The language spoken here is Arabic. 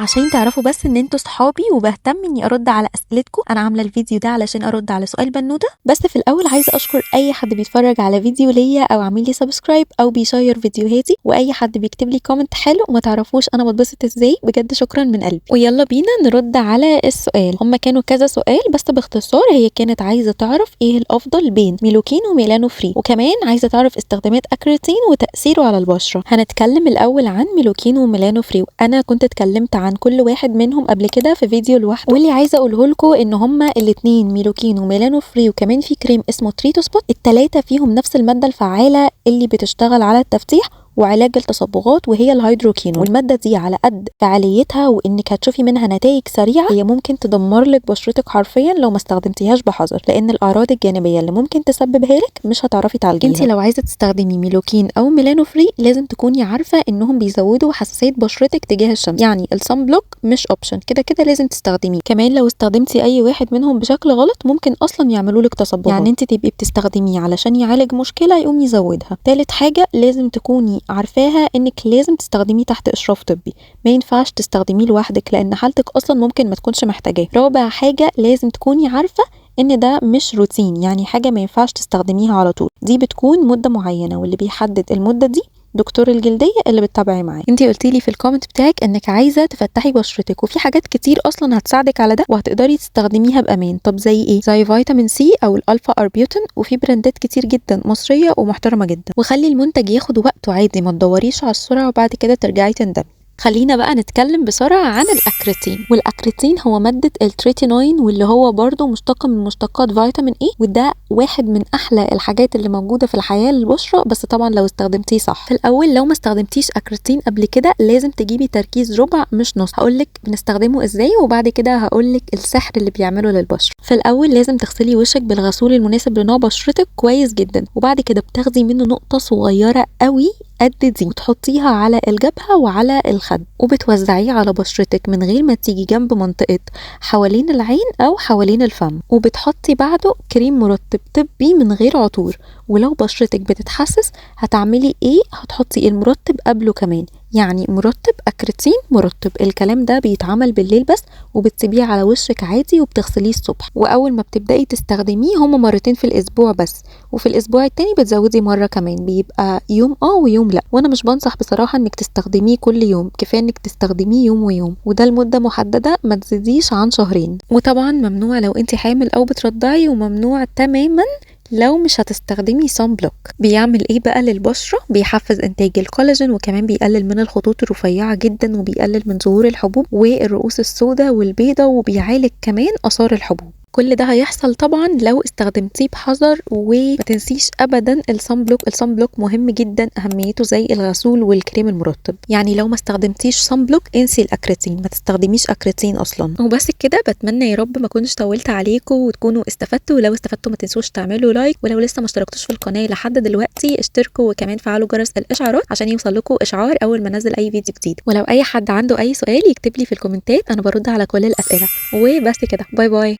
عشان تعرفوا بس ان انتوا صحابي وبهتم اني ارد على اسئلتكم. انا عامله الفيديو ده علشان ارد على سؤال بنوته. بس في الاول عايزه اشكر اي حد بيتفرج على فيديو ليا او عامل لي سبسكرايب او بيشير فيديوهاتي، واي حد بيكتب لي كومنت حلو. ما تعرفوش انا بتبسط ازاي، بجد شكرا من قلبي. ويلا بينا نرد على السؤال. هما كانوا كذا سؤال بس باختصار هي كانت عايزه تعرف ايه الافضل بين ميلوكين وميلانو فري، وكمان عايزه تعرف استخدامات اكريتين وتاثيره على البشره. هنتكلم الاول عن ميلوكين وميلانو فري. انا كنت اتكلمت عن كل واحد منهم قبل كده في فيديو لوحده، واللي عايزه اقوله لكم ان هما الاثنين ميلوكين وميلانو فري، وكمان في كريم اسمه تريتو سبوت، الثلاثه فيهم نفس الماده الفعاله اللي بتشتغل على التفتيح وعلاج التصبغات، وهي الهيدروكينون. والماده دي على قد فعاليتها وانك هتشوفي منها نتائج سريعه، هي ممكن تدمر لك بشرتك حرفيا لو ما استخدمتيهاش بحذر، لان الاعراض الجانبيه اللي ممكن تسببها لك مش هتعرفي تعالجيها. انت لو عايزه تستخدمي ميلوكين او ميلانو فري لازم تكوني عارفه انهم بيزودوا حساسيه بشرتك تجاه الشمس، يعني الصن بلوك مش اوبشن، كده كده لازم تستخدميه. كمان لو استخدمتي اي واحد منهم بشكل غلط ممكن اصلا يعملوا لك تصبغات، يعني انت تبقي بتستخدميه علشان يعالج مشكله يقوم يزودها. ثالث حاجه لازم تكوني عارفاها انك لازم تستخدميه تحت اشراف طبي، ما ينفعش تستخدميه لوحدك لان حالتك اصلا ممكن ما تكونش محتاجاه. رابع حاجه لازم تكوني عارفه ان ده مش روتين، يعني حاجه ما ينفعش تستخدميها على طول، دي بتكون مده معينه، واللي بيحدد المده دي دكتور الجلديه اللي بتتابعي معاه. انتي قلتي لي في الكومنت بتاعك انك عايزه تفتحي بشرتك، وفي حاجات كتير اصلا هتساعدك على ده وهتقدري تستخدميها بامان. طب زي ايه؟ زي فيتامين سي او الالفا اربيوتين، وفي براندات كتير جدا مصريه ومحترمه جدا. وخلي المنتج ياخد وقته عادي، ما تدوريش على السرعه وبعد كده ترجعي تندمي. خلينا بقى نتكلم بسرعة عن الأكريتين. والأكريتين هو مادة التريتينوين، واللي هو برضو مشتق من مشتقات فيتامين اي، وده واحد من أحلى الحاجات اللي موجودة في الحياة للبشرة، بس طبعا لو استخدمتيه صح. في الأول لو ما استخدمتيش أكريتين قبل كده لازم تجيبي تركيز ربع مش نص. هقولك بنستخدمه ازاي وبعد كده هقولك السحر اللي بيعمله للبشرة. في الأول لازم تغسلي وشك بالغسول المناسب لنوع بشرتك كويس جدا، وبعد كده بتاخدي منه نقطة صغيرة قوي قد دي وتحطيها على الجبهة وعلى الخد، وبتوزعيه على بشرتك من غير ما تيجي جنب منطقة حوالين العين أو حوالين الفم. وبتحطي بعده كريم مرطب طبي من غير عطور. ولو بشرتك بتتحسس هتعملي ايه؟ هتحطي المرطب قبله كمان، يعني مرطب أكريتين مرطب. الكلام ده بيتعمل بالليل بس، وبتسيبيه على وشك عادي وبتغسليه الصبح. واول ما بتبدأي تستخدميه هما مرتين في الاسبوع بس، وفي الاسبوع التاني بتزودي مرة كمان، بيبقى يوم ويوم لا. وانا مش بنصح بصراحة انك تستخدميه كل يوم، كفاية انك تستخدميه يوم ويوم، وده لمدة محددة ما تزيديش عن شهرين. وطبعا ممنوع لو انت حامل او بترضعي، وممنوع تماما لو مش هتستخدمي صن بلوك. بيعمل ايه بقى للبشرة؟ بيحفز انتاج الكولاجين، وكمان بيقلل من الخطوط الرفيعة جدا، وبيقلل من ظهور الحبوب والرؤوس السوداء والبيضة، وبيعالج كمان آثار الحبوب. كل ده هيحصل طبعا لو استخدمتيه بحذر. وما تنسيش ابدا الصن بلوك. الصن بلوك مهم جدا، اهميته زي الغسول والكريم المرطب. يعني لو ما استخدمتيش صن بلوك انسي الاكريتين، ما تستخدميش اكريتين اصلا. وبس كده، بتمنى يا رب ما كنتش طولت عليكم وتكونوا استفدتوا. ولو استفدتوا ما تنسوش تعملوا لايك، ولو لسه ما اشتركتوش في القناه لحد دلوقتي اشتركوا، وكمان فعلوا جرس الاشعارات عشان يوصل لكم اشعار اول ما انزل اي فيديو جديد. ولو اي حد عنده اي سؤال يكتب لي في الكومنتات، انا برد على كل الاسئله. وبس كده، باي باي.